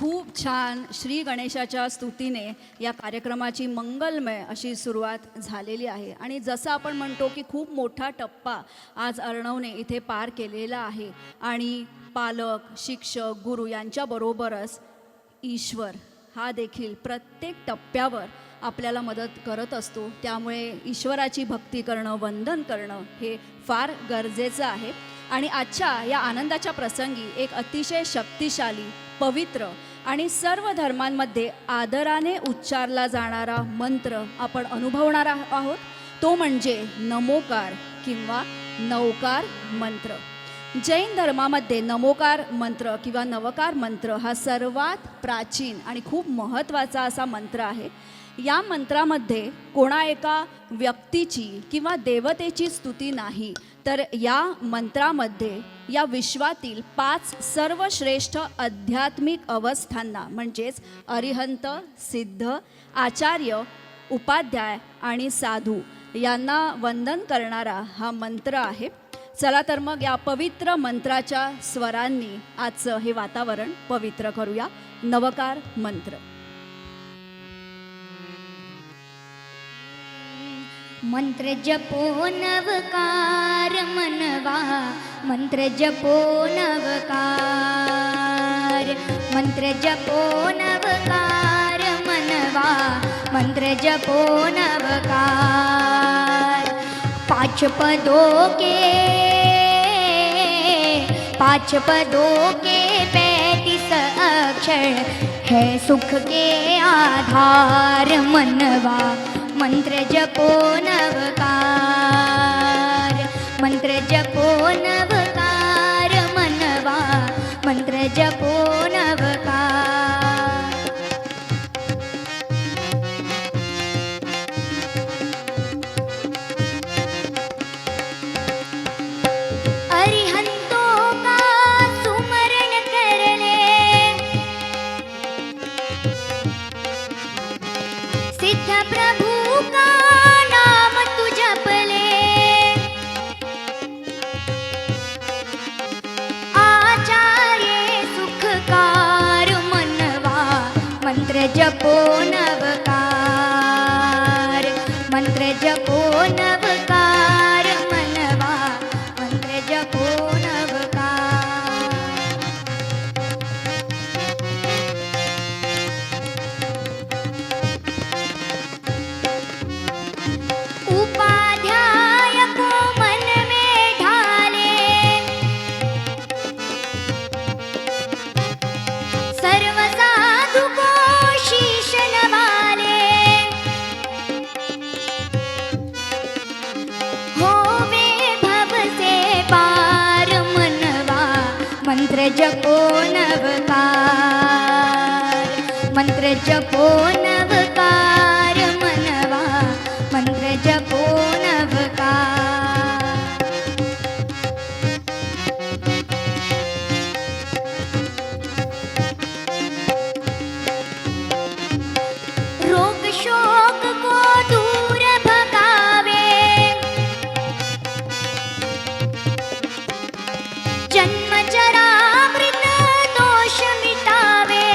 खूप छान श्री गणेशाच्या स्तुतीने या कार्यक्रमाची मंगलमय अशी सुरुवात झालेली आहे. आणि जसं आपण म्हणतो की खूप मोठा टप्पा आज अर्णवने इथे पार केलेला आहे आणि पालक, शिक्षक, गुरु यांच्याबरोबरच ईश्वर हा देखील प्रत्येक टप्प्यावर आपल्याला मदत करत असतो. त्यामुळे ईश्वराची भक्ती करणं, वंदन करणं हे फार गरजेचं आहे. आणि आजच्या या आनंदाच्या प्रसंगी एक अतिशय शक्तिशाली, पवित्र आणि सर्व धर्मांमध्ये आदराने उच्चारला जाणारा मंत्र आपण अनुभवणार आहोत. तो म्हणजे नमोकार किंवा नवकार मंत्र. जैन धर्मामध्ये नमोकार मंत्र किंवा नवकार मंत्र हा सर्वात प्राचीन आणि खूप महत्त्वाचा असा मंत्र आहे. या मंत्रामध्ये कोणा एका व्यक्तीची किंवा देवतेची स्तुती नाही, तर या मंत्रामध्ये या विश्वातील 5 सर्वश्रेष्ठ आध्यात्मिक अवस्थांना म्हणजेच अरिहंत, सिद्ध, आचार्य, उपाध्याय आणि साधू यांना वंदन करणारा हा मंत्र आहे. चला तर मग या पवित्र मंत्राच्या स्वरांनी आजचं हे वातावरण पवित्र करूया. नवकार मंत्र. मंत्र जपो नवकार मनवा, मंत्र जपो नवकार, मंत्र जपो नवकार मनवा, मंत्र जपो नवकार. 5 पदों के 35 अक्षर है सुख के आधार मनवा, मंत्र जपो नवकार, मंत्र जपो नवकार मनवा, मंत्र जपो नवकार. अरिहंतों का सुमरण कर ले, सिद्ध प्रभु का नाम तू जप ले, आचार्य सुखकार मनवा, मंत्र जपो नवकार, मंत्र जपो नवकार मनवा, मंत्र जपो नवकार. उपाध्याय को मन में ढाले, सर्व साधु को शीश नवाले, होवे भव से पार मनवा, मंत्र जपो नवकार, मंत्र जपो नवकार मनवा, मंत्र जपो नवकार. रोग शोक को दूर भगावे, जन्म जरा मृत दोष मिटावे,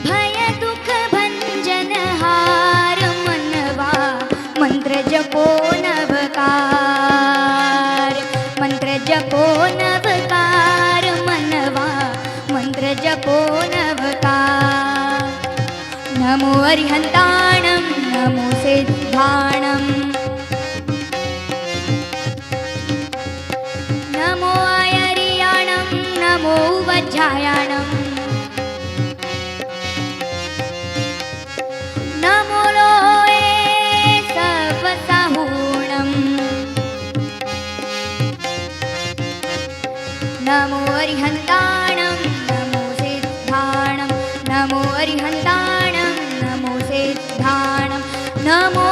भय दुख भंजन हार मनवा, मंत्र जपो नवकार, मंत्र जपो नवकार मनवा, मंत्र जपो नवकार. नमो अरिहंताणं, नमो सिद्धाणं, नमो आयर्याणं, नमो उपाध्यायाणं, नमो लोये सर्वसाहूणं, नमो अरिहंताणं, नमो सिद्धाणं, नमो अरिहंताणं, नमो सिद्धाणं, नमो